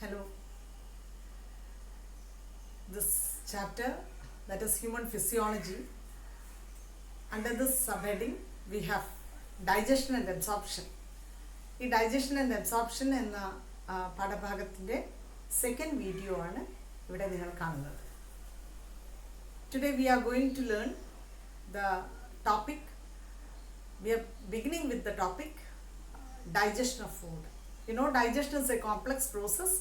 Hello. This chapter, that is human physiology, under this subheading we have digestion and absorption. ഈ digestion and absorption എന്ന പാഠഭാഗത്തിൻ്റെ second video ആണ് ഇവിടെ നിങ്ങൾ കാണുന്നത്. Today we are going to learn the topic. We are beginning with the topic digestion of food. You know, digestion is a complex process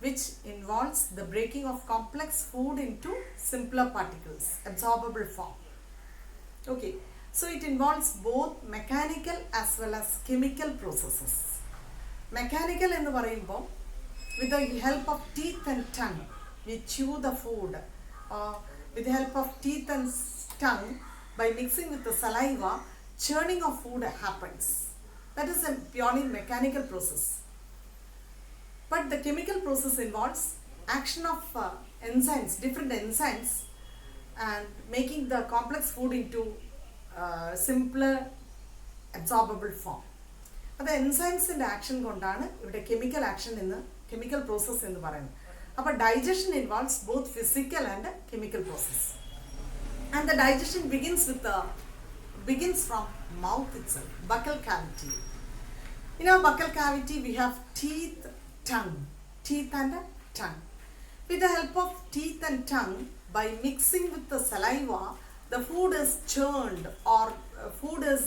which involves the breaking of complex food into simpler particles, absorbable form. Okay, so it involves both mechanical as well as chemical processes. Mechanical എന്ന് പറയുമ്പോൾ with the help of teeth and tongue we chew the food, with the help of teeth and tongue by mixing with the saliva, churning of food happens. That is a purely mechanical process. But the chemical process involves action of enzymes, different enzymes, and making the complex food into simpler absorbable form. അത് എൻസൈംസിൻ്റെ action കൊണ്ടാണ് ഇവിടെ chemical action എന്ന് chemical process എന്ന് പറയുന്നത്. അപ്പോൾ digestion involves both physical and chemical process. And the digestion begins from mouth itself, buccal cavity. In our buccal cavity we have teeth and tongue. With the help of teeth and tongue, by mixing with the saliva, the food is churned or food is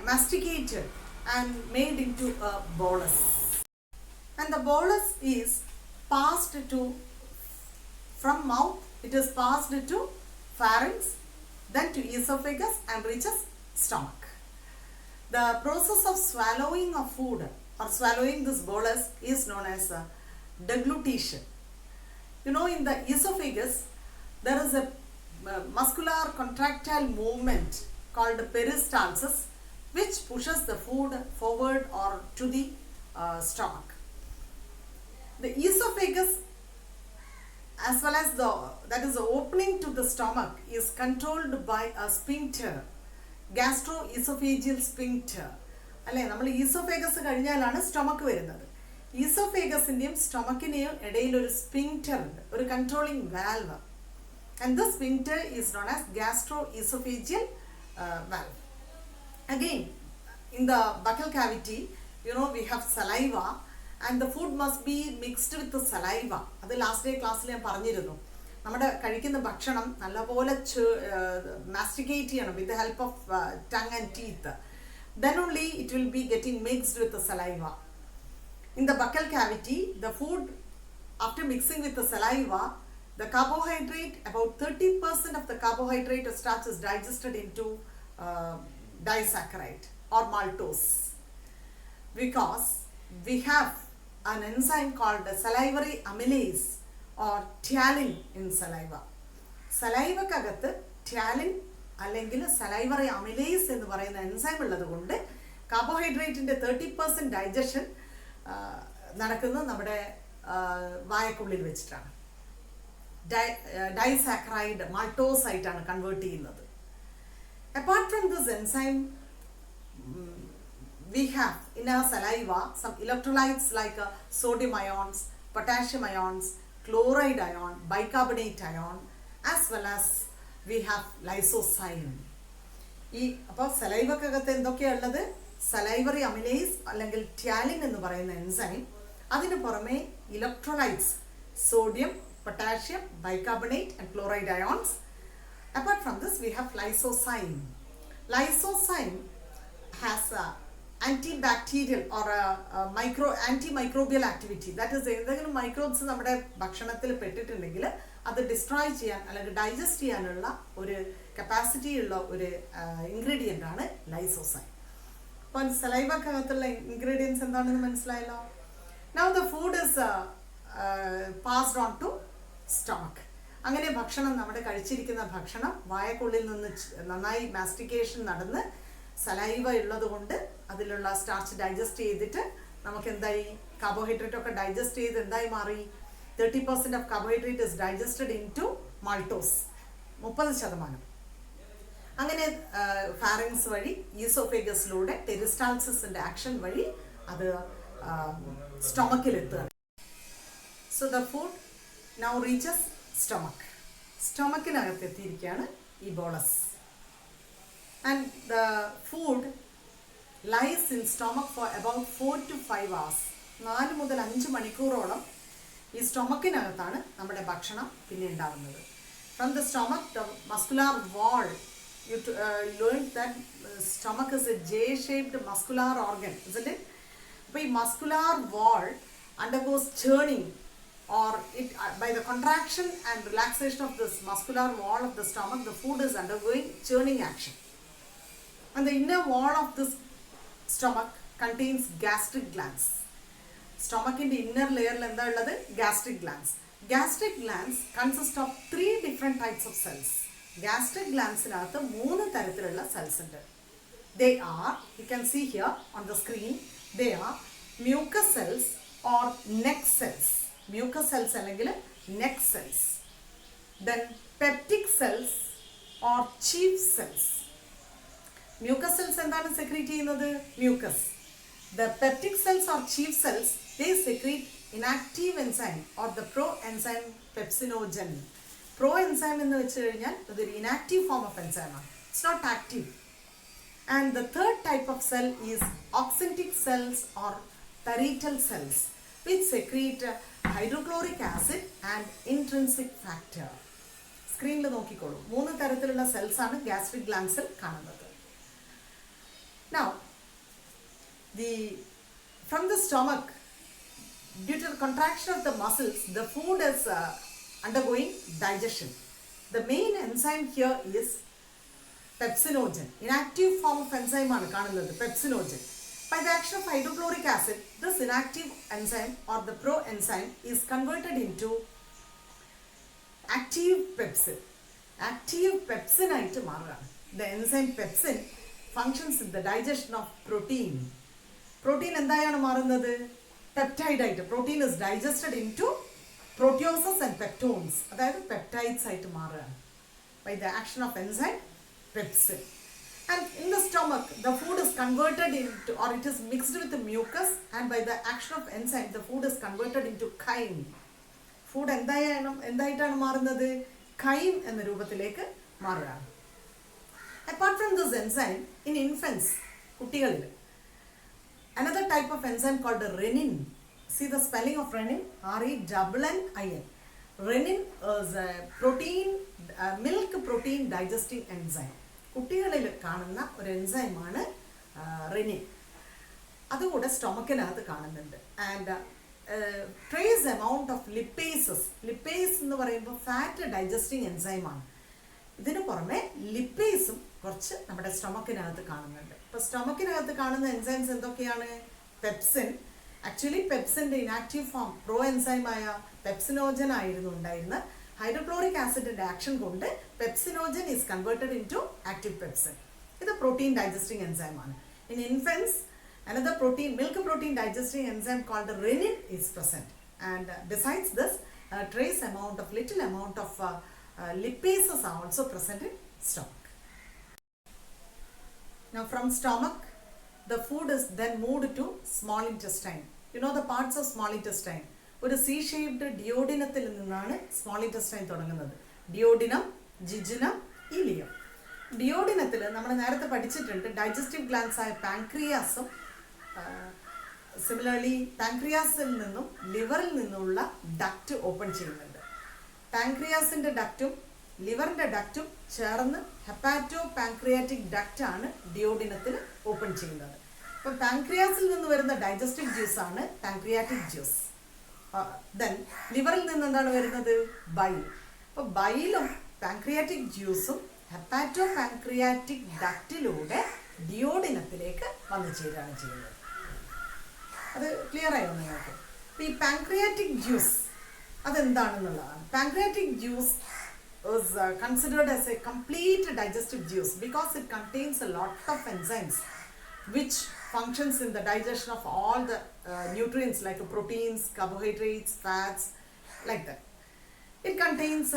masticated and made into a bolus. And the bolus is passed from mouth, it is passed to pharynx, then to esophagus and reaches stomach. The process of swallowing of food or swallowing this bolus is known as deglutition. You know, in the esophagus there is a muscular contractile movement called peristalsis which pushes the food forward or to the stomach. The esophagus as well as that is the opening to the stomach is controlled by a sphincter, gastroesophageal sphincter. അല്ലേ, നമ്മൾ oesophagus കഴിഞ്ഞാലാണ് stomach വരുന്നത്. ഈസോഫേഗസിൻ്റെയും സ്റ്റൊമക്കിൻ്റെയും ഇടയിൽ ഒരു sphincter ഉണ്ട്, ഒരു controlling valve. And the sphincter is known as gastroesophageal valve. Again, in the buccal cavity, you know, we have saliva and the food must be mixed with the saliva. അത് last day ക്ലാസ്സിൽ ഞാൻ പറഞ്ഞിരുന്നു. നമ്മുടെ കഴിക്കുന്ന ഭക്ഷണം നല്ലപോലെ മാസ്റ്റിക്കേറ്റ് ചെയ്യണം with the help of tongue and teeth. Then only it will be getting mixed with the saliva. In the buccal cavity, the food, after mixing with the saliva, the carbohydrate, about 30% of the carbohydrate or starch is digested into disaccharide or maltose, because we have an enzyme called salivary amylase or ptyalin in saliva. സലൈവക്കകത്ത് ത്യാലിൻ അല്ലെങ്കിൽ salivary amylase എന്ന് പറയുന്ന enzyme ഉള്ളത് കൊണ്ട് കാർബോഹൈഡ്രേറ്റിൻ്റെ 30% digestion നടക്കുന്നത് നമ്മുടെ വായക്കുള്ളിൽ വെച്ചിട്ടാണ്. Disaccharide maltose ആയിട്ടാണ് convert ചെയ്യുന്നത്. Apart from this enzyme we have in our saliva some electrolytes like sodium ions, potassium ions, chloride ion, bicarbonate ion, as well as we have lysozyme. ഈ അപ്പോൾ സലൈവക്കകത്ത് എന്തൊക്കെയാണ് ഉള്ളത്? സലൈവറി അമിലേസ് അല്ലെങ്കിൽ ത്യാലിൻ എന്ന് പറയുന്ന enzyme, അതിന് പുറമെ electrolytes sodium, potassium, bicarbonate and chloride ions. Apart from this we have lysozyme. Lysozyme has a antibacterial or antimicrobial activity. that is, എന്തെങ്കിലും മൈക്രോബ്സ് നമ്മുടെ ഭക്ഷണത്തിൽ പെട്ടിട്ടുണ്ടെങ്കിൽ അത് ഡിസ്ട്രോയ് ചെയ്യാൻ അല്ലെങ്കിൽ ഡൈജസ്റ്റ് ചെയ്യാനുള്ള ഒരു കപ്പാസിറ്റി ഉള്ള ഒരു ഇൻഗ്രീഡിയൻ്റ് ആണ് ലൈസോസൈം. അപ്പം സലൈവക്കകത്തുള്ള ഇൻഗ്രീഡിയൻസ് എന്താണെന്ന് മനസ്സിലായല്ലോ. Now the food is passed on to stomach. അങ്ങനെ ഭക്ഷണം, നമ്മുടെ കഴിച്ചിരിക്കുന്ന ഭക്ഷണം വായക്കുള്ളിൽ നിന്ന് നന്നായി മാസ്റ്റിക്കേഷൻ നടന്ന് സലൈവ ഉള്ളത് കൊണ്ട് അതിലുള്ള സ്റ്റാർച്ച് ഡൈജസ്റ്റ് ചെയ്തിട്ട് നമുക്ക് എന്തായി, കാർബോഹൈഡ്രേറ്റ് ഒക്കെ ഡൈജസ്റ്റ് ചെയ്ത് എന്തായി മാറി? 30% of carbohydrate is digested in to maltose, 30%. അങ്ങനെ ഫാരിങ്സ് വഴി ഈസോഫേഗസിലൂടെ പെരിസ്റ്റാൾസിസിൻ്റെ ആക്ഷൻ വഴി അത് സ്റ്റൊമക്കിലെത്തുകയാണ്. So the food now reaches stomach. സ്റ്റൊമക്കിനകത്ത് എത്തിയിരിക്കുകയാണ് ഈ bolus. And the food lies in stomach for about 4 to 5 hours. 4 മുതൽ 5 മണിക്കൂറോളം ഈ സ്റ്റൊമക്കിനകത്താണ് നമ്മുടെ ഭക്ഷണം പിന്നെ ഉണ്ടാവുന്നത്. From the stomach, the muscular wall, you learned that stomach is a J-shaped muscular organ, isn't it? അപ്പോൾ ഈ muscular wall undergoes churning, or it by the contraction and relaxation of this muscular wall of the stomach, the food is undergoing churning action. And the inner wall of this stomach contains gastric glands. Stomach in the inner layer എന്താ ഉള്ളത്? Gastric glands. Gastric glands consist of 3 different types of cells. Gastric glands നകത്ത് 3 തരത്തിലുള്ള cells ഉണ്ട്. They are, you can see here on the screen, they are mucus cells or neck cells. Mucus cells അല്ലെങ്കിൽ neck cells. Then peptic cells or chief cells. Mucus cells എന്താണ് secrete ചെയ്യുന്നത്? Mucus. The peptic cells or chief cells, they secrete inactive enzyme or the proenzyme pepsinogen. Proenzyme എന്ന് വെച്ച് കഴിഞ്ഞാൽ അതൊരു inactive form of enzyme ആണ്. It's not active. And the third type of cell is oxyntic cells or parietal cells, which secrete hydrochloric acid and intrinsic factor. സ്ക്രീനിൽ നോക്കിക്കോളൂ. 3 തരത്തിലുള്ള cells ആണ് gastric ഗ്ലാൻഡ്സിൽ കാണുന്നത്. Now, from the stomach, due to the contraction of the muscles, the food is undergoing digestion. The main enzyme here is pepsinogen. Inactive form of enzyme ആണ് കാണുന്നത്, pepsinogen. By the action of hydrochloric acid, this inactive enzyme or the proenzyme is converted into active pepsin. Active pepsin ആയിട്ട് മാറുകയാണ്. The enzyme pepsin functions in the digestion of protein. Protein എന്തായാണ് മാറുന്നത്? Peptide ആയിട്ട്. Protein is digested into proteases and peptones. അതായത് peptides ആയിട്ട് മാറുകയാണ്. By the action of enzyme pepsin. And in the stomach, the food is converted into, or it is mixed with the mucus, and by the action of enzyme, the food is converted into chyme. Food എന്തായിട്ടാണ് മാറുന്നത്? chyme എന്ന രൂപത്തിലേക്ക് മാറുകയാണ്. Apart from this enzyme, in infants, കുട്ടികളിൽ, another type of enzyme called renin. See the spelling of renin? R-E-N-N-I-N. Renin is a protein, milk protein digesting enzyme. കുട്ടികളിൽ കാണുന്ന ഒരു എൻസൈമാണ് renin. അതുകൂടെ സ്റ്റൊമക്കിനകത്ത് കാണുന്നുണ്ട്. And trace amount of lipases. Lipase എന്ന് പറയുമ്പോൾ fat digesting എൻസൈമാണ്. ഇതിനു പുറമെ ലിപ്പേസും കുറച്ച് നമ്മുടെ സ്റ്റൊമക്കിനകത്ത് കാണുന്നുണ്ട്. ഇപ്പോൾ സ്റ്റൊമക്കിനകത്ത് കാണുന്ന എൻസൈംസ് എന്തൊക്കെയാണ്? പെപ്സിൻ. ആക്ച്വലി പെപ്സിൻ്റെ ഇനാക്റ്റീവ് ഫോം പ്രോ എൻസൈമായ പെപ്സിനോജൻ ആയിരുന്നു ഉണ്ടായിരുന്നത്. ഹൈഡ്രോക്ലോറിക് ആസിഡിൻ്റെ ആക്ഷൻ കൊണ്ട് pepsinogen is converted in to active pepsin. ഇത് പ്രോട്ടീൻ ഡൈജസ്റ്റിംഗ് എൻസൈമാണ്. In infants another protein, milk protein digesting enzyme called renin is present. And besides this, little amount of lipases are also present in stomach. Now from stomach, the food is then moved to small intestine. You know the parts of small intestine. ഒരു C-shaped ഡിയോഡിനത്തിൽ നിന്നാണ് small intestine തുടങ്ങുന്നത്. Duodenum, jejunum, ileum. ഡിയോഡിനത്തിൽ നമ്മൾ നേരത്തെ പഠിച്ചിട്ടുണ്ട് digestive glands ആയ പാൻക്രിയാസും similarly പാൻക്രിയാസിൽ നിന്നും ലിവറിൽ നിന്നുള്ള ഡക്റ്റ് ഓപ്പൺ ചെയ്യുന്നുണ്ട്. പാൻക്രിയാസിൻ്റെ ഡക്റ്റും ലിവറിൻ്റെ ഡക്റ്റും ചേർന്ന് ഹെപ്പാറ്റോ പാൻക്രിയാറ്റിക് ഡക്റ്റ് ആണ് ഡിയോഡിനത്തിൽ ഓപ്പൺ ചെയ്യുന്നത്. അപ്പം പാൻക്രിയാസിൽ നിന്ന് വരുന്ന ഡൈജസ്റ്റീവ് ജ്യൂസ് ആണ് പാൻക്രിയാറ്റിക് ജ്യൂസ്. ദെൻ ലിവറിൽ നിന്ന് എന്താണ് വരുന്നത്? ബൈൽ. അപ്പോൾ ബൈലും പാൻക്രിയാറ്റിക് ജ്യൂസും ഹെപ്പാറ്റോ പാൻക്രിയാറ്റിക് ഡക്റ്റിലൂടെ ഡിയോഡിനത്തിലേക്ക് വന്നു ചേരുകയാണ് ചെയ്യുന്നത്. അത് ക്ലിയർ ആയോ നിങ്ങൾക്ക്? അപ്പോൾ ഈ പാൻക്രിയാറ്റിക് ജ്യൂസ് അതെന്താണെന്നുള്ളതാണ്. Pancreatic juice is considered as a complete digestive juice because it contains a lot of enzymes which functions in the digestion of all the nutrients like proteins, carbohydrates, fats, like that. It contains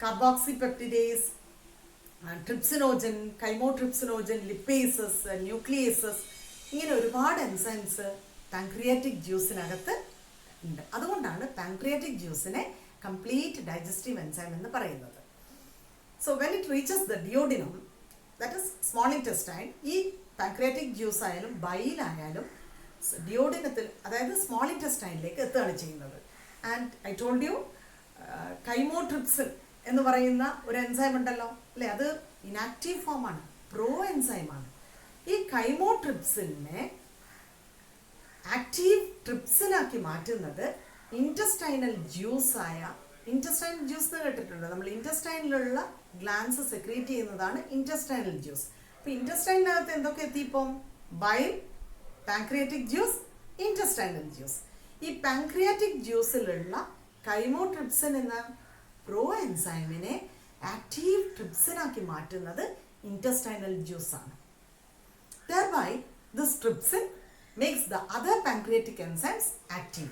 carboxypeptidase, trypsinogen, chymotrypsinogen, lipases, nucleases. ഇങ്ങനെ ഒരുപാട് enzymes pancreatic ജ്യൂസിനകത്ത് ഉണ്ട്. അതുകൊണ്ടാണ് pancreatic ജ്യൂസിനെ complete digestive enzyme എന്ന് പറയുന്നത്. So when it reaches the duodenum, that is small intestine, ഈ pancreatic juice ആയാലും ബൈലായാലും ഡിയോഡിനത്തിൽ, അതായത് small ഇൻറ്റസ്റ്റൈനിലേക്ക് എത്തുകയാണ് ചെയ്യുന്നത്. And I told you chymotrypsin എന്ന് പറയുന്ന ഒരു എൻസൈം ഉണ്ടല്ലോ അല്ലേ, അത് ഇനാക്റ്റീവ് ഫോമാണ്, പ്രോ എൻസൈമാണ്. ഈ കൈമോട്രിപ്സിനെ ആക്റ്റീവ് ട്രിപ്സിനാക്കി മാറ്റുന്നത് ഇൻറ്റസ്റ്റൈനൽ ജ്യൂസായ, ഇൻറ്റസ്റ്റൈനൽ ജ്യൂസ് എന്ന് കേട്ടിട്ടുണ്ട് നമ്മൾ, ഇൻറ്റസ്റ്റൈനിലുള്ള ഗ്ലാൻസ് സെക്രീറ്റ് ചെയ്യുന്നതാണ് ഇൻറ്റസ്റ്റൈനൽ ജ്യൂസ്. അപ്പോൾ ഇൻറ്റസ്റ്റൈനകത്ത് എന്തൊക്കെ എത്തിയിപ്പം? Bile, pancreatic juice, intestinal juice. ഈ പാൻക്രിയാറ്റിക് ജ്യൂസിലുള്ള കൈമോട്രിപ്സിൻ എന്ന പ്രോ എൻസൈമിനെ ആക്റ്റീവ് ട്രിപ്സിനാക്കി മാറ്റുന്നത് ഇൻറ്റസ്റ്റൈനൽ ജ്യൂസാണ്. Thereby, this trypsin makes the other pancreatic enzymes active.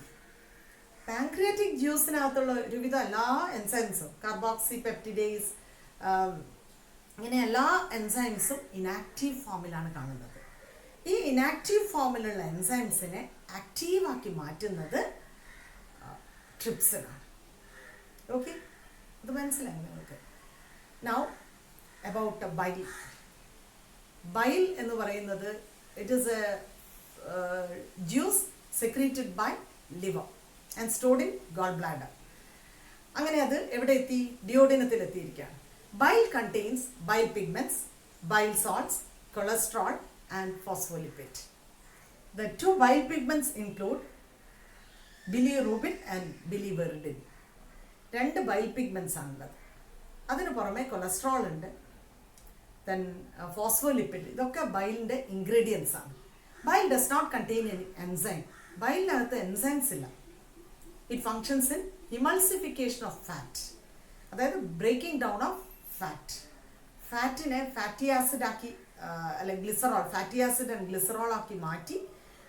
Pancreatic ജ്യൂസിനകത്തുള്ള ഒരുവിധ എല്ലാ എൻസൈംസും, കാർബോക്സി പെപ്റ്റിഡേസ്, ഇങ്ങനെ എല്ലാ എൻസൈംസും ഇനാക്റ്റീവ് ഫോമിലാണ് കാണുന്നത്. ഈ ഇനാക്റ്റീവ് ഫോമിലുള്ള എൻസൈംസിനെ ആക്റ്റീവാക്കി മാറ്റുന്നത് ട്രിപ്സിനാണ്. ഓക്കെ, അത് മനസ്സിലായി നിങ്ങൾക്ക്? Now about bile. ബൈൽ എന്ന് പറയുന്നത് it is a juice secreted by liver and stored in gall bladder. അങ്ങനെ അത് എവിടെ എത്തി? ഡിയോഡിനത്തിൽ എത്തിയിരിക്കുകയാണ്. Bile contains bile pigments, bile salts, cholesterol and phospholipid. The two bile pigments include bilirubin and biliverdin. രണ്ട് bile pigments ആണുള്ളത്. അതിന് പുറമെ കൊളസ്ട്രോൾ ഉണ്ട്, then ഫോസ്ഫോലിപ്പിഡ്. ഇതൊക്കെ ബൈലിൻ്റെ ഇൻഗ്രീഡിയൻസ് ആണ്. Bile does not contain any enzyme. ബൈലിനകത്ത് എൻസൈംസ് ഇല്ല. It functions in emulsification of fat, അതായത് ബ്രേക്കിംഗ് ഡൗൺ ഓഫ് ഫാറ്റ്. ഫാറ്റിനെ ഫാറ്റി ആസിഡ് ആക്കി, അല്ലെ glycerol, fatty acid and glycerol ആക്കി മാറ്റി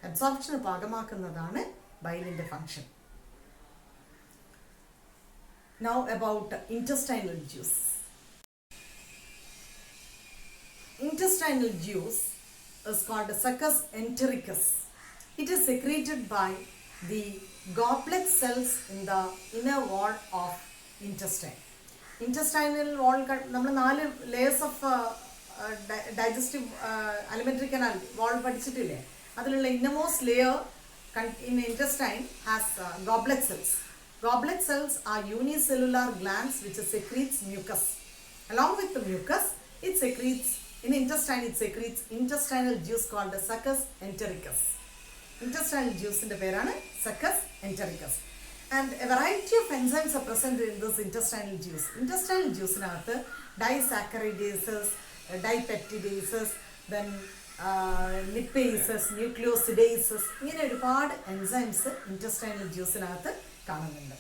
അബ്സോർപ്ഷന് പാകമാക്കുന്നതാണ് ബൈലിൻ്റെ function. Now about intestinal juice. Intestinal juice is called succus entericus. It is secreted by the goblet cells in the inner wall of intestine. Intestinal wall, നമ്മൾ 4 layers of digestive alimentary canal wall പഠിച്ചിട്ടില്ലേ? അതിലുള്ള innermost layer in intestine has goblet cells. Goblet cells are unicellular glands which secretes mucus. Along with the mucus, it secretes, in intestine it secretes intestinal juice called succus entericus. Intestinal juice ന്റെ പേരാണ് succus entericus. And a variety of enzymes are present in this intestinal juice. Intestinal juice നകത്ത് disaccharidases, dipeptidases, then lipases, nucleosidases, ഇങ്ങനെ ഒരുപാട് enzymes intestinal ജ്യൂസിനകത്ത് കാണുന്നുണ്ട്.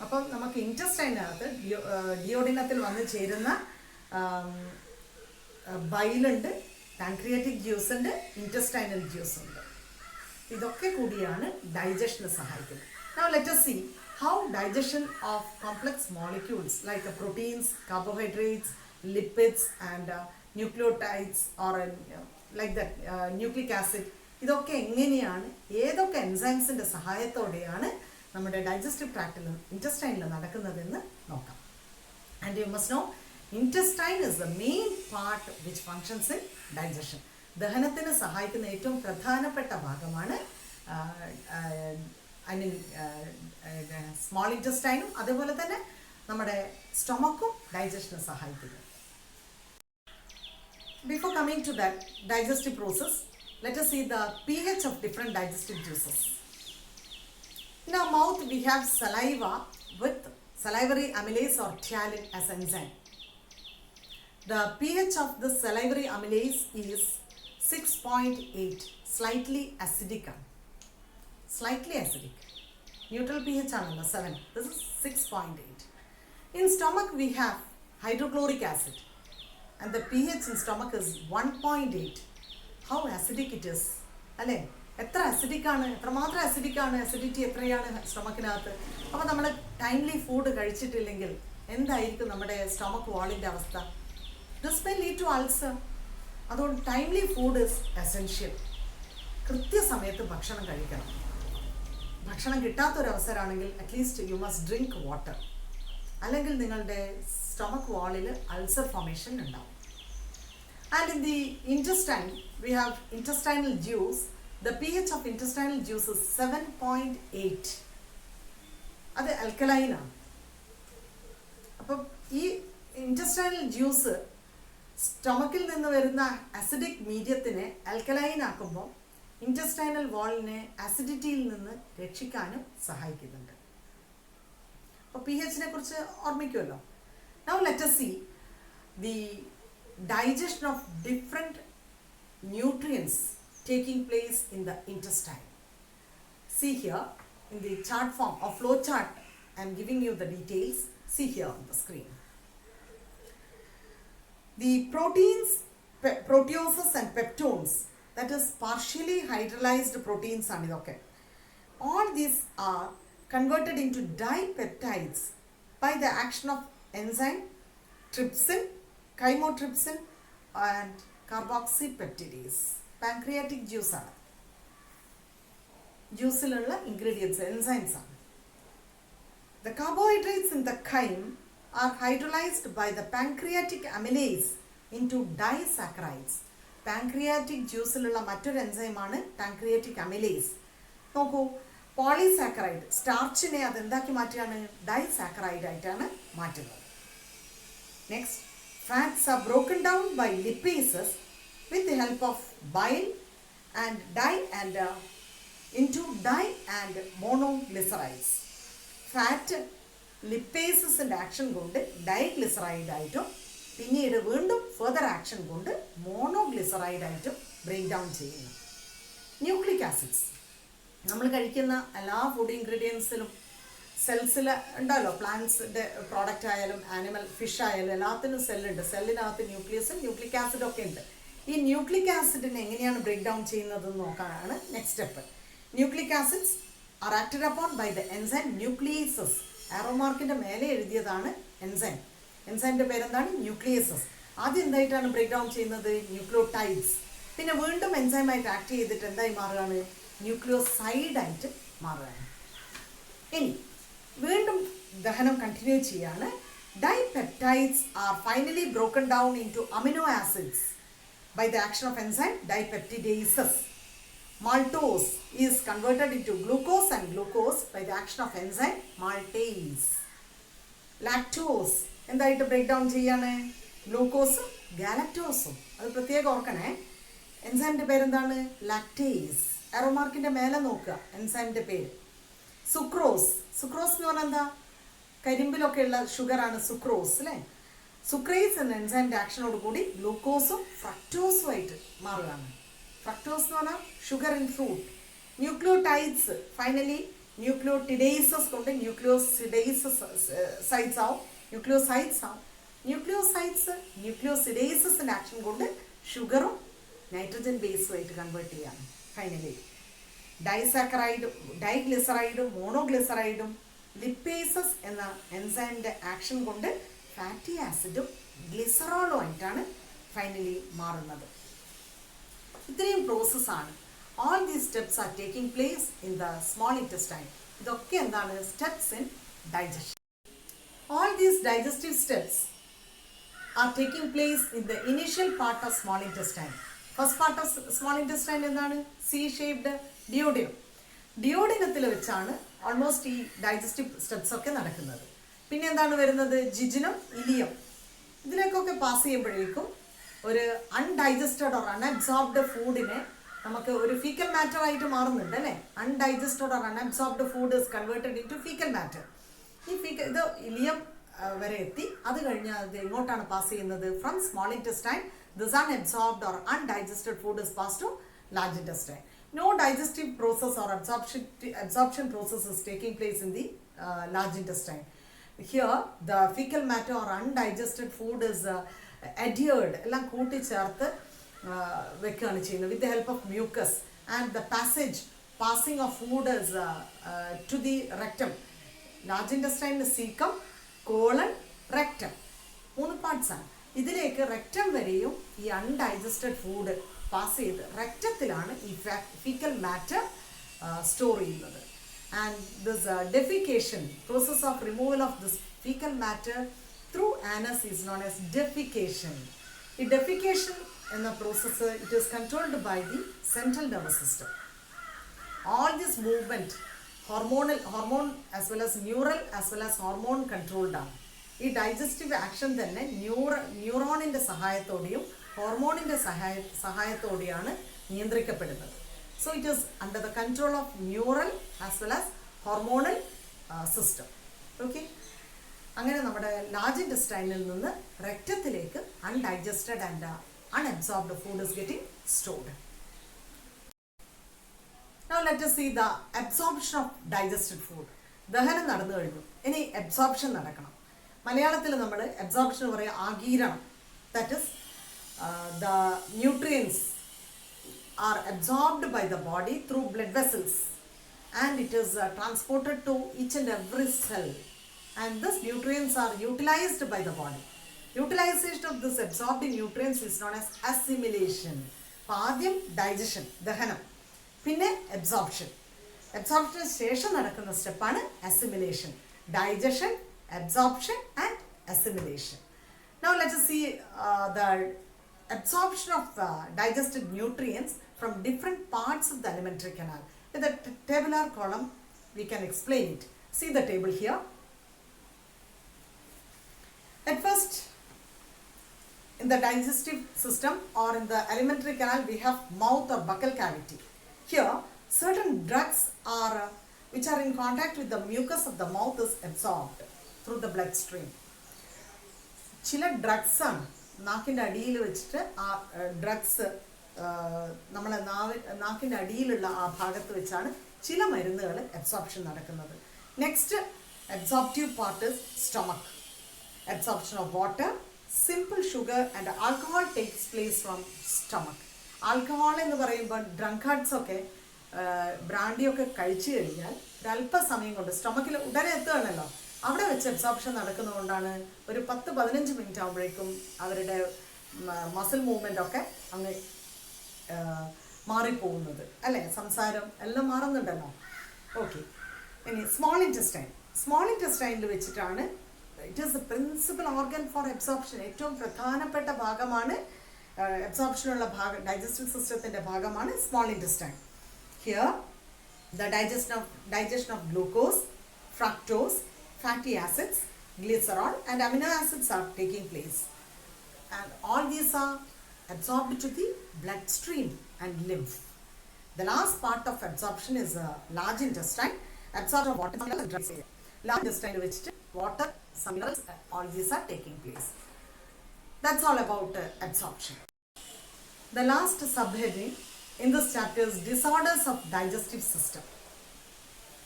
അപ്പം നമുക്ക് ഇൻറ്റസ്റ്റൈനകത്ത് ഡിയോഡിനത്തിൽ വന്ന് ചേരുന്ന ബൈലുണ്ട്, പാൻക്രിയാറ്റിക് ജ്യൂസ് ഉണ്ട്, ഇൻറ്റസ്റ്റൈനൽ ജ്യൂസ് ഉണ്ട്. ഇതൊക്കെ കൂടിയാണ് ഡൈജഷന് സഹായിക്കുന്നത്. Now let us see how digestion of complex molecules like proteins, carbohydrates, lipids and nucleotides or like that nucleic acid, ഇതൊക്കെ എങ്ങനെയാണ്, ഏതൊക്കെ എൻസൈംസിൻ്റെ സഹായത്തോടെയാണ് നമ്മുടെ ഡൈജസ്റ്റീവ് ട്രാക്റ്റിലും ഇൻറ്റസ്റ്റൈനിലും നടക്കുന്നതെന്ന് നോക്കാം. And you must know, intestine is the main part which functions in digestion. ദഹനത്തിന് സഹായിക്കുന്ന ഏറ്റവും പ്രധാനപ്പെട്ട ഭാഗമാണ് ഐ മീൻ സ്മോൾ ഇൻറ്റസ്റ്റൈനും അതുപോലെ തന്നെ നമ്മുടെ സ്റ്റൊമക്കും ഡൈജഷന് സഹായിക്കുന്നു. Before coming to that digestive process, let us see the pH of different digestive juices. In our mouth we have saliva with salivary amylase or ptyalin as enzyme. The pH of the salivary amylase is 6.8, slightly acidic. Slightly acidic. Neutral pH is 7. This is 6.8. In stomach we have hydrochloric acid. And the pH in stomach is 1.8. How acidic it is. അല്ലേ, എത്ര അസിഡിക്കാണ്, എത്രമാത്രം അസിഡിക്കാണ്, acidity എത്രയാണ് സ്റ്റൊമക്കിനകത്ത്. അപ്പോൾ നമ്മൾ timely food കഴിച്ചിട്ടില്ലെങ്കിൽ എന്തായിരിക്കും നമ്മുടെ stomach വാളിൻ്റെ അവസ്ഥ? This may lead to ulcer. അതുകൊണ്ട് ടൈംലി ഫുഡ് ഇസ് എസെൻഷ്യൽ. കൃത്യസമയത്ത് ഭക്ഷണം കഴിക്കണം. ഭക്ഷണം കിട്ടാത്തൊരവസരമാണെങ്കിൽ at least you must drink water, അല്ലെങ്കിൽ നിങ്ങളുടെ സ്റ്റൊമക്ക് വാളിൽ അൾസർ ഫോർമേഷൻ ഉണ്ടാവും. And in the intestine, we have intestinal juice. The pH of intestinal juice is 7.8. അത് alkaline ആണ്. അപ്പം ഈ intestinal ജ്യൂസ് സ്റ്റൊമക്കിൽ നിന്ന് വരുന്ന അസിഡിക് മീഡിയത്തിനെ ആൽക്കലൈൻ ആക്കുമ്പോൾ ഇൻറ്റസ്റ്റൈനൽ വാളിനെ അസിഡിറ്റിയിൽ നിന്ന് രക്ഷിക്കാനും സഹായിക്കുന്നുണ്ട്. അപ്പോൾ പി എച്ചിനെ കുറിച്ച് ഓർമ്മിക്കുമല്ലോ. Now let us see the digestion of different nutrients taking place in the intestine. See here in the chart form or flow chart, I am giving you the details. See here on the screen. The proteins, proteoses and peptones, that is partially hydrolyzed proteins ആണ് ഇതൊക്കെ. All these are converted into dipeptides by the action of enzyme trypsin, chymotrypsin and carboxypeptidase. Pancreatic juice ആണ്. ജ്യൂസിലുള്ള ingredients enzymes ആണ്. The carbohydrates in the chyme are hydrolyzed by the pancreatic amylase into disaccharides. Pancreatic ജ്യൂസിലുള്ള മറ്റൊരു എൻസൈമാണ് pancreatic amylase. നോക്കൂ, polysaccharide സ്റ്റാർച്ചിനെ അതെന്താക്കി മാറ്റുകയാണ്? Disaccharide ആയിട്ടാണ് മാറ്റുന്നത്. Next, fats are broken down by lipases with the help of bile and into di and monoglycerides. Fat ലിപ്പേസസിൻ്റെ ആക്ഷൻ കൊണ്ട് ഡൈഗ്ലിസറൈഡായിട്ടും പിന്നീട് വീണ്ടും ഫെർദർ ആക്ഷൻ കൊണ്ട് മോണോഗ്ലിസറൈഡായിട്ടും ബ്രേക്ക് ഡൗൺ ചെയ്യുന്നു. ന്യൂക്ലിക് ആസിഡ്സ് നമ്മൾ കഴിക്കുന്ന എല്ലാ ഫുഡ് ഇൻഗ്രീഡിയൻസിലും സെൽസിൽ ഉണ്ടല്ലോ. പ്ലാന്റ്സിൻ്റെ പ്രോഡക്റ്റ് ആയാലും ആനിമൽ ഫിഷ് ആയാലും എല്ലാത്തിനും സെല്ലുണ്ട്. സെല്ലിനകത്ത് ന്യൂക്ലിയസും ന്യൂക്ലിക് ആസിഡും ഒക്കെ ഉണ്ട്. ഈ ന്യൂക്ലിക് ആസിഡിനെ എങ്ങനെയാണ് ബ്രേക്ക് ഡൗൺ ചെയ്യുന്നതെന്ന് നോക്കാനാണ് next step. Nucleic acids are acted upon by the enzyme nucleases. ആരോ മാർക്കിൻ്റെ മേലെ എഴുതിയതാണ് എൻസൈം. എൻസൈമിൻ്റെ പേരെന്താണ്? ന്യൂക്ലിയേസസ്. ആദ്യം എന്തായിട്ടാണ് ബ്രേക്ക് ഡൗൺ ചെയ്യുന്നത്? ന്യൂക്ലിയോടൈഡ്സ്. പിന്നെ വീണ്ടും എൻസൈമായിട്ട് ആക്ട് ചെയ്തിട്ട് എന്തായി മാറുകയാണ്? ന്യൂക്ലിയോസൈഡായിട്ട് മാറുകയാണ്. ഇനി വീണ്ടും ദഹനം കണ്ടിന്യൂ ചെയ്യാണ്. Dipeptides are finally broken down into amino acids by the action of enzyme dipeptidases. Maltose is converted into glucose and glucose by the action of enzyme maltase. Lactose എന്തായിട്ട് break down ചെയ്യാണ്? ഗ്ലൂക്കോസും ഗാലക്ടോസും. അത് പ്രത്യേകം ഓർക്കണേ. എൻസൈമിൻ്റെ പേരെന്താണ്? Lactase. ആരോമാർക്കിൻ്റെ മേലെ നോക്കുക എൻസൈമിൻ്റെ പേര്. Sucrose. Sucrose എന്ന് പറഞ്ഞാൽ എന്താ? കരിമ്പിലൊക്കെ ഉള്ള ഷുഗറാണ് സുക്രോസ് അല്ലേ. സുക്രേസ് എന്ന എൻസൈമിൻ്റെ ആക്ഷനോട് കൂടി ഗ്ലൂക്കോസും ഫ്രക്ടോസുമായിട്ട് മാറുകയാണ്. ഫ്രക്ടോസ് എന്ന് പറഞ്ഞാൽ sugar in fruit. Nucleotides finally nucleotidases കൊണ്ട് ന്യൂക്ലിയോസിഡേസസ് ആവും. ന്യൂക്ലിയോസിഡേസസിൻ്റെ ആക്ഷൻ കൊണ്ട് ഷുഗറും നൈട്രജൻ ബേസുമായിട്ട് കൺവേർട്ട് ചെയ്യാണ്. ഫൈനലി ഡൈസാക്കറൈഡും ഡൈഗ്ലിസറൈഡും മോണോഗ്ലിസറൈഡും ലിപ്പേസസ് എന്ന എൻസൈമിൻ്റെ ആക്ഷൻ കൊണ്ട് ഫാറ്റി ആസിഡും ഗ്ലിസറോളും ആയിട്ടാണ് ഫൈനലി മാറുന്നത്. ഇത്രയും പ്രോസസ്സാണ്. All these steps are taking place in the small intestine. ഇതൊക്കെ എന്താണ്? Steps in digestion. All these digestive steps are taking place in the initial part of small intestine. First part of small intestine എന്താണ്? C shaped duodenum. ഡിയോഡിനത്തിൽ വെച്ചാണ് almost ഈ digestive steps ഒക്കെ നടക്കുന്നത്. പിന്നെ എന്താണ് വരുന്നത്? ജിജിനം, ഇലിയം. ഇതിലേക്കൊക്കെ പാസ് ചെയ്യുമ്പോഴേക്കും ഒരു അൺഡൈജസ്റ്റഡ് ഓർ അൺഅബ്സോർബ്ഡ് ഫുഡിനെ നമുക്ക് ഒരു ഫീക്കൽ മാറ്റർ ആയിട്ട് മാറുന്നുണ്ട് അല്ലേ. Undigested or unabsorbed food is converted in to faecal matter. ഈ ഇത് ഇലിയം വരെ എത്തി. അത് കഴിഞ്ഞ് അത് എങ്ങോട്ടാണ് പാസ് ചെയ്യുന്നത്? From small intestine this unabsorbed or undigested food is pass to large intestine. No digestive process or absorption process is taking place in the large intestine. Here the fecal matter or undigested food is adhered, എല്ലാം കൂട്ടിച്ചേർത്ത് വെക്കുകയാണ് ചെയ്യുന്നത് with the help of mucus, and the passing of food is to the rectum. Large intestine is cecum, colon, rectum. 3 parts ആണ്. ഇതിലേക്ക് rectum വരെയും ഈ undigested food pass ചെയ്ത് റെക്റ്റത്തിലാണ് ഈ ഫീക്കൽ മാറ്റർ സ്റ്റോർ ചെയ്യുന്നത്. and this defecation, process of removal of this fecal matter through anus is known as defecation. The defecation in the process, it is controlled by the central nervous system. All this movement, hormone as well as neural as well as hormone controlled ആണ്. ഈ digestive action തന്നെ ന്യൂറോണിൻ്റെ സഹായത്തോടെയും ഹോർമോണിൻ്റെ സഹായത്തോടെയാണ് നിയന്ത്രിക്കപ്പെടുന്നത്. So it is under the control of neural as well as hormonal system. Okay, അങ്ങനെ നമ്മുടെ large ഇൻറ്റസ്റ്റൈനിൽ നിന്ന് രക്തത്തിലേക്ക് undigested and unabsorbed food is getting stored. Now let us see the absorption of digested food. ദഹനം നടന്നു കഴിഞ്ഞു, ഇനി absorption നടക്കണം. മലയാളത്തിൽ നമ്മൾ അബ്സോർപ്ഷൻ എന്ന് പറയുക ആഗീരണം. That is the nutrients are absorbed by the body through blood vessels and it is transported to each and every cell and this nutrients are utilised by the body. Utilization of this absorbed nutrients is known as assimilation. അപ്പോൾ ആദ്യം digestion, ദഹനം, പിന്നെ absorption. അബ്സോർപ്ഷന് ശേഷം നടക്കുന്ന സ്റ്റെപ്പാണ് assimilation. Digestion, absorption and assimilation. Now let us see the absorption of digested nutrients from different parts of the alimentary canal. With the tabular column we can explain it. See the table here. At first, in the digestive system or in the alimentary canal, we have mouth or buccal cavity. Here, certain drugs are which are in contact with the mucus of the mouth is absorbed through the bloodstream. ചില drugs ആണ് നാക്കിൻ്റെ അടിയിൽ വെച്ചിട്ട് ആ drugs നമ്മളെ നാക്കിൻ്റെ അടിയിലുള്ള ആ ഭാഗത്ത് വെച്ചാണ് ചില മരുന്നുകൾ അബ്സോർപ്ഷൻ നടക്കുന്നത്. Next absorptive part is stomach. Absorption of water, simple sugar and alcohol takes place from stomach. Alcohol എന്ന് പറയുമ്പോൾ ഡ്രങ്കാർഡ്സ് ഒക്കെ ബ്രാൻഡിയൊക്കെ കഴിച്ചു കഴിഞ്ഞാൽ ഒരല്പസമയം കൊണ്ട് സ്റ്റൊമക്കിൽ ഉടനെ എത്തുകയാണല്ലോ, അവിടെ വെച്ച് അബ്സോർപ്ഷൻ നടക്കുന്നതുകൊണ്ടാണ് ഒരു 10-15 മിനിറ്റ് ആകുമ്പോഴേക്കും അവരുടെ മസിൽ മൂവ്മെൻ്റ് ഒക്കെ അങ്ങ് മാറിപ്പോകുന്നത് അല്ലേ, സംസാരം എല്ലാം മാറുന്നുണ്ടല്ലോ. ഓക്കെ, ഇനി സ്മോൾ ഇൻറ്റസ്റ്റൈൻ. സ്മോൾ ഇൻറ്റസ്റ്റൈനിൽ വെച്ചിട്ടാണ് it is the principal organ for absorption. ഏറ്റവും പ്രധാനപ്പെട്ട ഭാഗമാണ് അബ്സോർപ്ഷനുള്ള ഭാഗം, ഡൈജസ്റ്റീവ് സിസ്റ്റത്തിൻ്റെ ഭാഗമാണ് small intestine. Here the digestion of glucose, fructose, fatty acids, glycerol and amino acids are taking place, and all these are absorbed to the bloodstream and lymph. The last part of absorption is large intestine. Absorption of water, large intestine which water, some minerals, all these are taking place. That's all about absorption. The last subheading in this chapter is disorders of digestive system.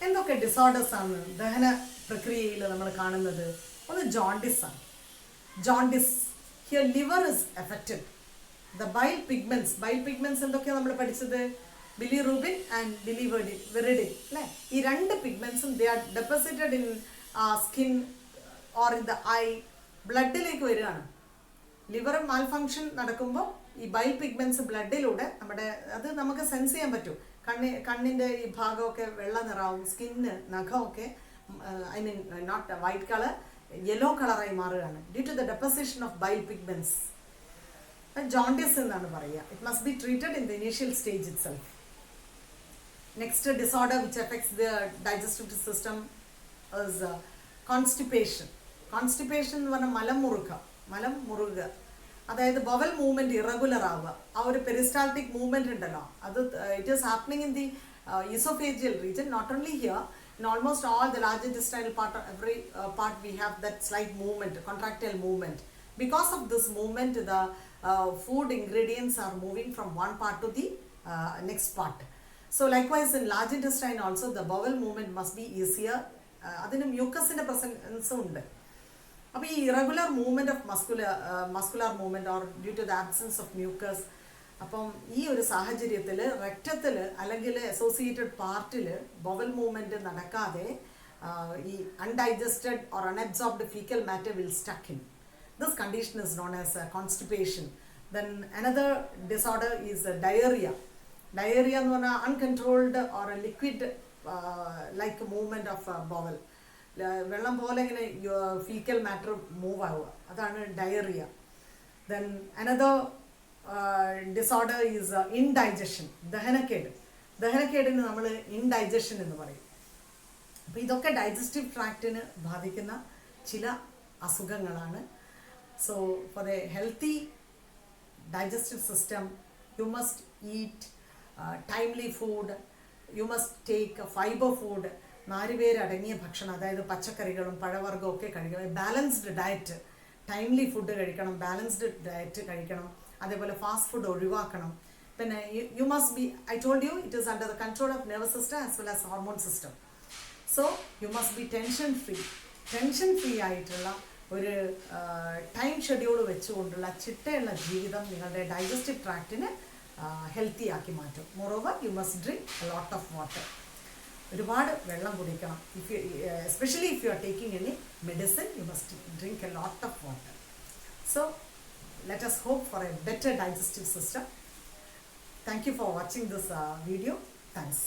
എന്തൊക്കെ disorders ആണ് ദഹന പ്രക്രിയയിൽ നമ്മൾ കാണുന്നത്? ഒന്ന് jaundice ആണ്. Jaundice, here liver is affected. The bile pigments എന്തൊക്കെയാണ് നമ്മൾ പഠിച്ചത്? ബിലിറൂബിൻ ആൻഡ് ബിലിവെറിഡിൻ അല്ലേ? ഈ രണ്ട് പിഗ്മെന്റ്സും they are deposited in skin or in the eye, ബ്ലഡിലേക്ക് വരികയാണ്. ലിവർ മാൽഫങ്ഷൻ നടക്കുമ്പോൾ ഈ ബൈൽ പിഗ്മെന്റ്സ് ബ്ലഡിലൂടെ അത് നമുക്ക് സെൻസ് ചെയ്യാൻ പറ്റും. കണ്ണിൻ്റെ ഈ ഭാഗമൊക്കെ വെള്ള നിറാവും, സ്കിന്ന് നഖമൊക്കെ I mean not white colour, yellow കളറായി മാറുകയാണ് due to the deposition of bile pigments. Jaundice എന്നാണ് പറയുക. It must be treated in the initial stage itself. Next disorder which affects the digestive system is constipation. Constipation എന്ന് പറഞ്ഞാൽ മലം മുറുക, അതായത് bowel movement irregular ആവുക. ആ ഒരു peristaltic movement ഉണ്ടല്ലോ, അത് it is happening in the esophageal region, not only here, in almost all the large intestinal part, every part we have that slight movement, contractile movement. Because of this movement, the food ingredients are moving from one part to the next part. So likewise in large intestine also the bowel movement must be easier. അതിന് മ്യൂക്കസിൻ്റെ പ്രസൻസും ഉണ്ട്. അപ്പോൾ ഈ irregular movement of muscular movement or due to the absence of mucus, അപ്പം ഈ ഒരു സാഹചര്യത്തിൽ രക്തത്തിൽ അല്ലെങ്കിൽ അസോസിയേറ്റഡ് പാർട്ടിൽ ബവൽ മൂവ്മെൻറ്റ് നടക്കാതെ ഈ undigested or unabsorbed fecal matter will stuck in. This condition is known as constipation. Then another disorder is diarrhoea. Diarrhoea എന്ന് പറഞ്ഞാൽ uncontrolled or liquid like a movement of bowel. വെള്ളം പോലെ ഇങ്ങനെ fecal matter move ആവുക, അതാണ് diarrhoea. Then another disorder is indigestion, ദഹനക്കേടിന് നമ്മൾ indigestion എന്ന് പറയും. അപ്പോൾ ഇതൊക്കെ ഡൈജസ്റ്റീവ് ട്രാക്റ്റിന് ബാധിക്കുന്ന ചില അസുഖങ്ങളാണ്. So for a healthy digestive system, you must eat timely food, you must take fiber food, നാരുവേരടങ്ങിയ ഭക്ഷണം, അതായത് പച്ചക്കറികളും പഴവർഗ്ഗവും ഒക്കെ കഴിക്കണം. ബാലൻസ്ഡ് ഡയറ്റ്, ടൈംലി ഫുഡ് കഴിക്കണം, ബാലൻസ്ഡ് ഡയറ്റ് കഴിക്കണം. അതേപോലെ ഫാസ്റ്റ് ഫുഡ് ഒഴിവാക്കണം. പിന്നെ you must be, I told you, it is under the control of nervous system as well as hormone system. So you must be tension free ആയിട്ടുള്ള ഒരു time schedule വെച്ചുകൊണ്ടുള്ള ചിട്ടയുള്ള ജീവിതം നിങ്ങളുടെ digestive ട്രാക്റ്റിനെ healthy ആക്കി മാറ്റും. Moreover U must drink a lot of water. ഒരുപാട് വെള്ളം കുടിക്കണം. Especially if you are taking any medicine, U must drink a lot of water. So let us hope for a better digestive system. Thank you for watching this video. Thanks.